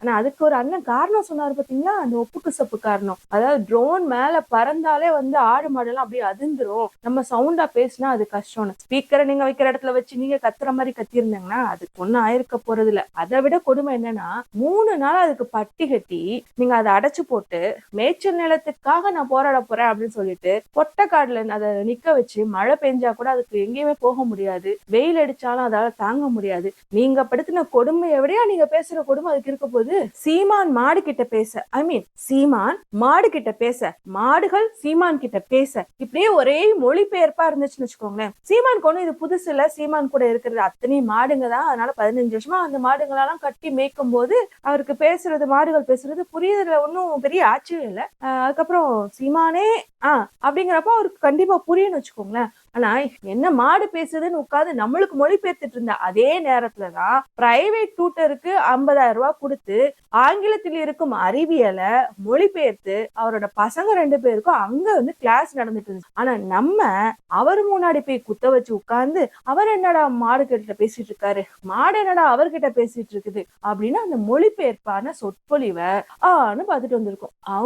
ஆனா அதுக்கு ஒரு அண்ணன் காரணம் சொன்னாரு பாத்தீங்களா, அந்த ஒப்புக்கு சப்பு காரணம். அதாவது ட்ரோன் மேல பறந்தாலே வந்து ஆடு மாடெல்லாம் அப்படியே அதிர்ந்துரும். நம்ம சவுண்டா பேசினா அது கஷ்டம்னு. ஸ்பீக்கரை நீங்க வைக்கிற இடத்துல வச்சு நீங்க கத்துற மாதிரி கத்திருந்தீங்கன்னா அதுக்கு ஒண்ணும் ஆயிருக்க போறது இல்ல. அதை விட கொடுமை என்னன்னா 3 நாள் அதுக்கு பட்டி கட்டி நீங்க அதை அடைச்சு போட்டு மேய்ச்சல் நிலத்துக்காக நான் போராட போறேன் அப்படின்னு சொல்லிட்டு பொட்டை காடுல அதை நிக்க வச்சு மழை பெஞ்சா கூட அதுக்கு எங்கேயுமே போக முடியாது. வெயில் அடிச்சாலும் அதால தாங்க முடியாது. நீங்க படுத்தின கொடுமையை விடையா நீங்க பேசுற கொடுமை அதுக்கு இருக்க போது. சீமான் மாடு கிட்ட பேச, ஐ மீன் சீமான் மாடு கிட்ட பேச, மாடுகள் சீமான் கிட்ட பேச, இப்படியே ஒரே மொழிபெயர்ப்பா இருந்துச்சுன்னு வச்சுக்கோங்களேன். சீமான் கொண்டு இது புதுசு இல்ல. சீமான் கூட இருக்கிறது அத்தனை மாடுங்க தான். அதனால 15 வருஷமா அந்த மாடுகளெல்லாம் கட்டி மேய்க்கும் போது அவருக்கு பேசுறது, மாடுகள் பேசுறது புரியுதுல, ஒன்னும் பெரிய ஆச்சரியம் இல்ல. அதுக்கப்புறம் சீமானே அப்படிங்கிறப்ப அவருக்கு கண்டிப்பா புரியும்னு வச்சுக்கோங்களேன். ஆனா என்ன மாடு பேசுதுன்னு உட்காந்து நம்மளுக்கு மொழிபெயர்த்துட்டு இருந்த அதே நேரத்துலதான் பிரைவேட் டியூட்டருக்கு 50,000 ரூபாய் கொடுத்து ஆங்கிலத்தில் இருக்கும் அறிவியலை மொழிபெயர்த்து அவரோட பசங்க 2 பேருக்கும் அங்க வந்து கிளாஸ் நடந்துட்டு இருந்துச்சு. ஆனா நம்ம அவர் முன்னாடி போய் குத்த வச்சு உட்கார்ந்து அவர் என்னடா மாடு கிட்ட பேசிட்டு இருக்காரு, மாடு என்னடா அவர்கிட்ட பேசிட்டு இருக்குது அப்படின்னு அந்த மொழிபெயர்ப்பான சொற்பொழிவை பார்த்துட்டு வந்திருக்கோம்.